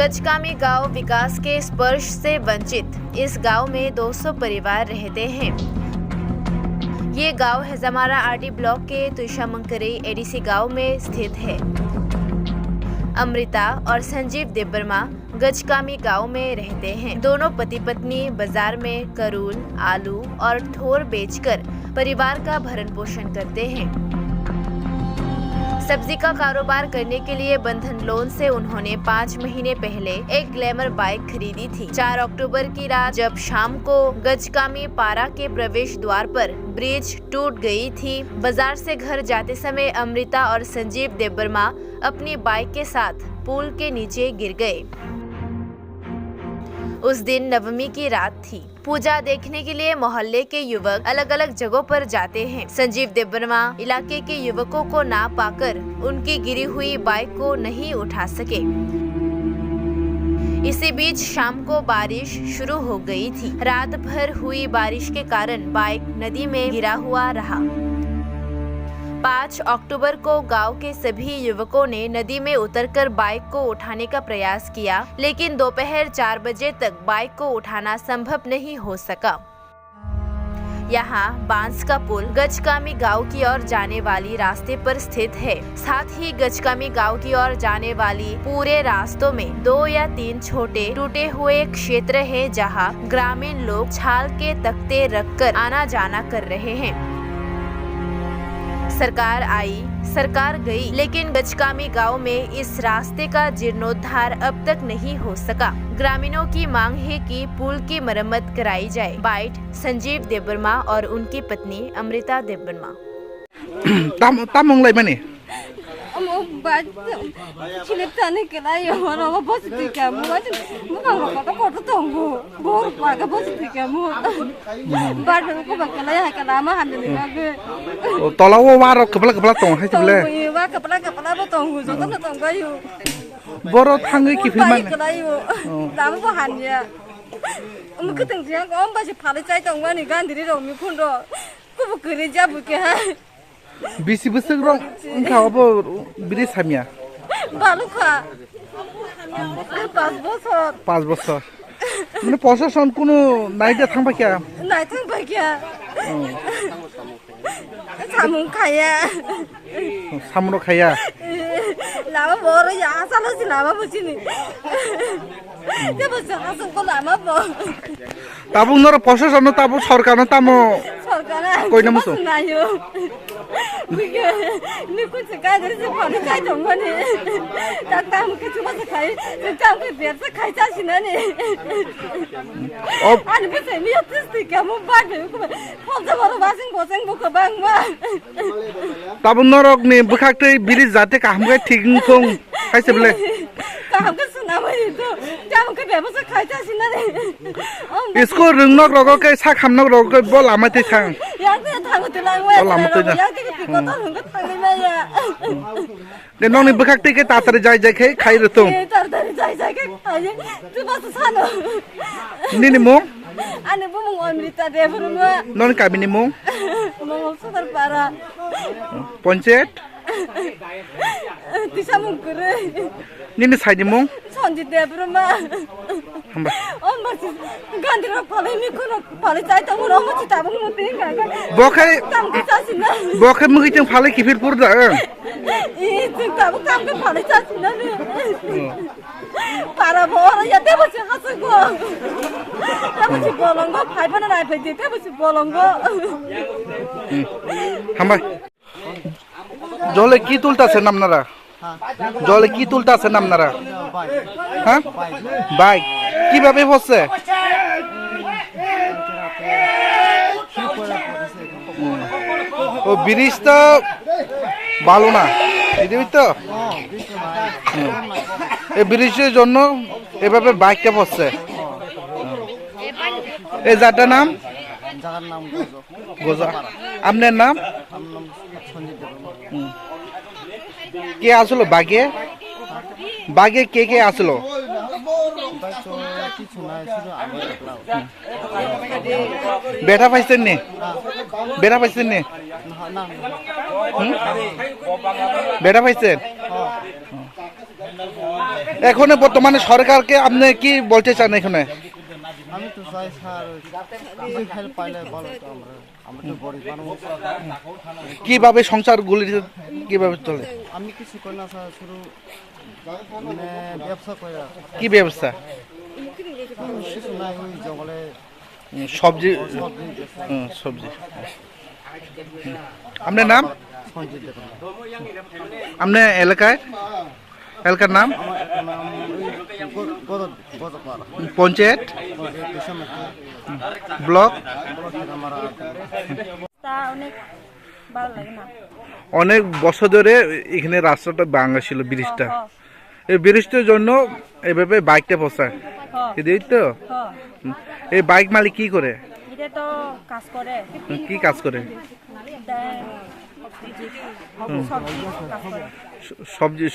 गजकामी गांव विकास के स्पर्श से वंचित। इस गांव में 200 परिवार रहते हैं। ये गांव हजामारा आरडी ब्लॉक के तुषामंकरी एडीसी गांव में स्थित है। अमृता और संजीव देबबर्मा गजकामी गांव में रहते हैं। दोनों पति पत्नी बाजार में करूल, आलू और ठोर बेचकर परिवार का भरण पोषण करते हैं। सब्जी का कारोबार करने के लिए बंधन लोन से उन्होंने 5 महीने पहले एक ग्लैमर बाइक खरीदी थी। 4 अक्टूबर की रात जब शाम को गजकामी पारा के प्रवेश द्वार पर ब्रिज टूट गई थी, बाजार से घर जाते समय अमृता और संजीव देबबर्मा अपनी बाइक के साथ पुल के नीचे गिर गए। उस दिन नवमी की रात थी। पूजा देखने के लिए मोहल्ले के युवक अलग अलग जगहों पर जाते हैं। संजीव देबबर्मा इलाके के युवकों को ना पाकर उनकी गिरी हुई बाइक को नहीं उठा सके। इसी बीच शाम को बारिश शुरू हो गई थी। रात भर हुई बारिश के कारण बाइक नदी में गिरा हुआ रहा। 5 अक्टूबर को गांव के सभी युवकों ने नदी में उतरकर बाइक को उठाने का प्रयास किया, लेकिन दोपहर 4 बजे तक बाइक को उठाना संभव नहीं हो सका। यहाँ बांस का पुल गजकामी गांव की ओर जाने वाली रास्ते पर स्थित है। साथ ही गजकामी गांव की ओर जाने वाली पूरे रास्तों में 2 या 3 छोटे टूटे हुए क्षेत्र है, जहाँ ग्रामीण लोग छाल के तख्ते रखकर आना जाना कर रहे हैं। सरकार आई, सरकार गई, लेकिन गजकामी गांव में इस रास्ते का जीर्णोद्धार अब तक नहीं हो सका। ग्रामीणों की मांग है कि पुल की मरम्मत कराई जाए। बाइट संजीव देबबर्मा और उनकी पत्नी Amrita Debbarma. tolong waro kepala tong hai sebelah. Borot hangi kifilman. Bisi besar rong engkau apa beri samia? Baluka. 5 বছর। মানে প্রশাসন কোনো নাইটা থাকবা কি? নাই থাকবা কি? সামুন খায়া। সামুন খায়া। লাবা বড় ইয়া সালছি লাবা বুঝিনি। দেবো সাসন কো লামা ব। তাবু নর প্রশাসন তাবু সরকার না তামো সরকার কই নামছো? নাইও। বিকে নিকু সকাই ধরে ফলে খাই দমনি। ডাক্তার মুকে চুবা খাই, তামকে বের সে খাই যাসিনা নি। আনি বসে নিয়তিস্তি কেমন বাড়বে কো ফলতে বড় বাসিং বসিং বুকে বাংমা। তাবু নরক নি বখাকতে বিলি যাতে কামগে ঠিক নং খাইছে বলে। কামকে सुनामै तो जामके बेबस खाइ जासिना रे इसको रंगनक रगके सा खामनक रगके बल आमाते थां याते थांगो तलाय वे याते पिको त हंग थांगै माया दे ननि बखाकते के तातरे जाय जाय खाइ रतो तातरे जाय जाय के खाइ तु बस सानो निनि मो आने बुमु अमृता देबबर्मा ननि काबिनि मो सदर पारा पंचायत तुषामंकरी निनि साइनि मो संजीव देबबर्मा हम्बा अमरसी गांधी रो फले निखुनो फले चाइ त मुरो मछि ताबु मुति गागा बखै तामके जासिना बखै मुगिजों फाले किफिरपुर दा इ जों ताबु तामके फले जासिना रे पारा भर या देबछि हासगो देबछि बोलंगो फाइबना राय फैदि देबछि बोलंगो हम्बा जले की तुलताছে নামনারা জলে কি তুলতাছে নামনারা হ্যাঁ বাইক কিভাবে হচ্ছে ও ব্রিজ তো ভালো না এই তো এই ব্রিজের জন্য এভাবে বাইকটা পড়ছে এই জায়গাটার নাম গোজা আপনার নাম কে আসলো বাগে বাগে কে আসলো বেটা পাইছেন নি বেটা পাইছেন নি বেটা পাইছেন এখন বর্তমানে সরকারকে আপনি কি বলতে চান এখানে? আমি তো চাই স্যার কিছু হেল্প পাইলে ভালো তো আমরা তো গরিব মানুষ। কিভাবে সংসারগুলি কিভাবে চলে? আমি কিছু করি না স্যার, শুধু মানে ব্যবসা করে কি ব্যবসা? কিছু নাই, ওই জঙ্গলে সবজি। সবজি বেচা। সবজি। আপনার নাম? সঞ্জিত দেব। আপনার এলাকার নাম? আমার একটা নাম ওই গদপাড়া পঞ্চায়েত, দেশামের ব্লক। আমার তা অনেক ভালো লাগে না। অনেক বছর ধরে এখানে রাস্তাটা ভাঙা ছিল, ব্রিজটা। এই ব্রিজটার জন্য এভাবে বাইকটা পৌঁছায়, এই তো। এই বাইক মালিক কি করে? এটা তো কাজ করে, কি কাজ করে?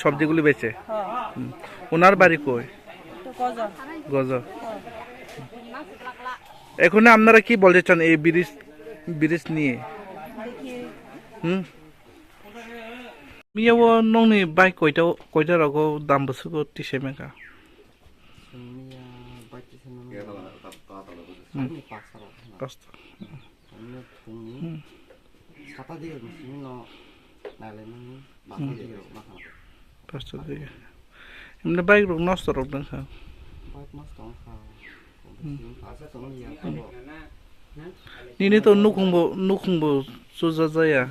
সবজিগুলি বেচে। ওনার বাড়ি কই? গজ। এখন আপনারা কি বলতে চান এই ব্রিজ নিয়ে? মিয়াও নংনি বাইক কয়টা রাগো দাম বসুকো টিসে মেকা? সাতা দিয়ে পাঁচটা দিকে এমনি বাইক রোগ নষ্ট রোগ না খা নিনে তো নুখুংবো সুজা जाया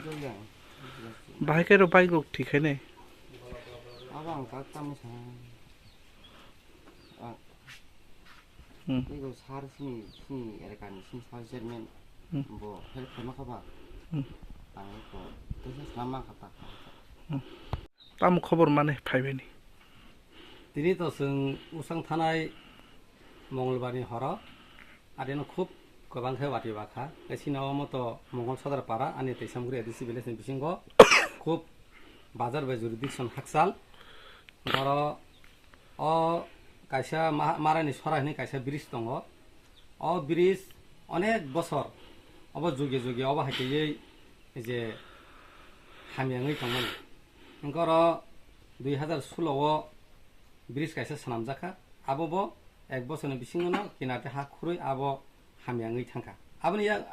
बाहायखाय बाइक रোগ ঠিক হয় নাই। abang kami sa 이거 살 스니 약간 심사할 때면 뭐 헬프 막아봐. 아이고 그래서 사람 갔다. তাম খবর মানে পাইবেনি। তিনি তো উসাং থানায় মঙ্গলবারनि हराव आरो खुब गोबांखौ बाथि बाखा एसिनाव मतो मंगल सदर पारा आनि तैसामगुरि एडिसि भिलेजनि बिसिंगो खुब बाजार बाय जुरिडिक्सन हाकसाल बर अ कायसा मारानि सराहनि कायसा ब्रिज दङ अ ब्रिज अनेक बছर अब जुगे जुगे अब हाययै जे हामियाङै दंमोन ओंकर 2016 आव ब्रिज कायसा सानामजाखा आबो एक बছरनि बिसिङावनो किनाते हा खुरै आबो हामियाङै थांखा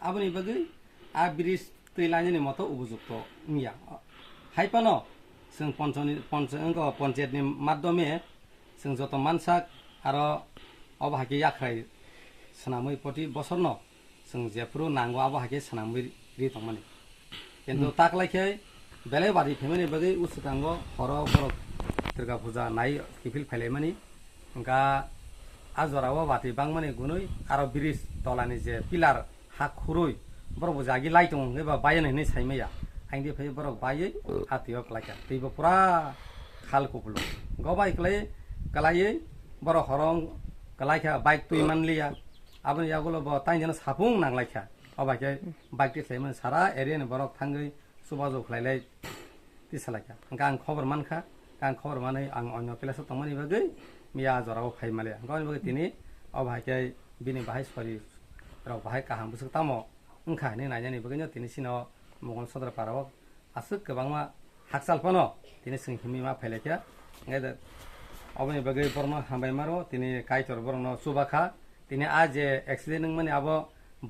आबनि बागै आ ब्रिज तैलानि मतो उपयुक्त मिया हाइपानो जों पन्चायतनि माध्यमे जों जत मानसाक आरो अब हाकि याख्राय सनामै प्रति बছर न जों जेफ्रु नांगौ अब हाकि सनामै रि दंमानि किन्तु ताकलायखै बेले बादि फेमेनि बागै उसुतांगो हर बर दुर्गा पूजा नाय किफिल फायलायमानि गा आजराव बाति बांमानि गुनै आरो ब्रिज तलानि जे पिलार हा खुरै बरबो जागि लाइटं एबा बायनानै साइमैया आइदि फै बरक बायै हातियाव क्लाइका दैबो पुरा खाल कुकुलो गबाय कलायै बर हरं कलाइका बाइक तुइ मानलिया आबनि यागुलो ब ताइजन साफुं नांलाइका अबाके बाइक तिसलायमोन सारा एरियानि बरक थांगै सुबाजो खलायलाय तिसलाइका गां खबर मानखा गां खबर मानै आं अन्य प्लेसआव थांमानि बागै मिया जराव फाइमाले गावनि बागै तिनि अबाके बिनि बाहाय सरि राव बाहाय काहां बुसुक तामो ओंखा नि नायनि बागैनो तिनि सिनो मंगल सदर पाराव आसुक गोबांमा हाकसाल पनो तिनि सिंहिमि मा फाइलायखा गायदा अबनि बागै बरनो हामबाय मारो तिनि काइतर बरनो सुबाखा तिनि आज एक्सिडेंट माने अब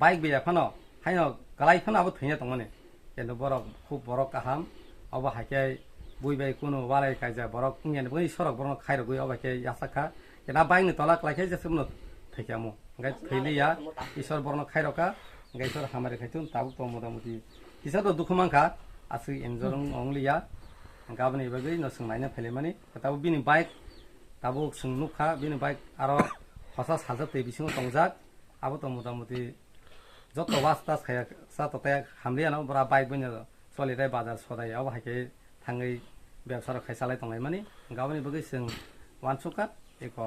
बाइक बेया फनो हायनो गलाय फनो अब थैया तंमाने केनो बरक खूब बरक काहाम अब हाके बुइबाय कुनो वालाय कायजा बरक इंयानि बै सरक बरनो खाइर गय अब हाके यासाखा केना बाइकनि तलाक लायखे जेसमनो थैखामो गाय थैलिया ईश्वर बरनो खाइरका गायसर हामारे खाइथुन ताबु तो मोदामुति किसा तो दुखुमांखा आसु एनजरं अंगलिया गाबनि बागै न सोंनायना फैलेमानि ताबु बिनि बाइक ताबु सोंनुखा बिनि बाइक आरो हसा साजते बिसिङाव तंजाक आबो तो मोदामुति जत वास्ता खाया सातताय हामलिया न बरा बाइक बनि सलिदाय बाजार सदाय अब हाके थाङै व्यवसाय खायसालाय तंनाय मानि गाबनि बागै जों वानसुका एक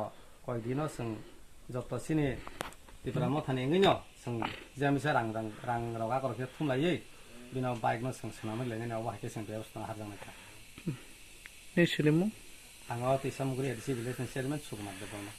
कय दिनो जों जत सिनि दिफरा मथानि एङैनो जों जामिसा रां रागा करके थुमलायै बिनाव बाइक न जों सोनामै लायनानै अब हाके जों व्यवस्था हारजांनायखा नै सिलिमु आङो तैसामगुरि एडिसि भिलेजनि चेयारमेन सुकुमार देवबर्मा।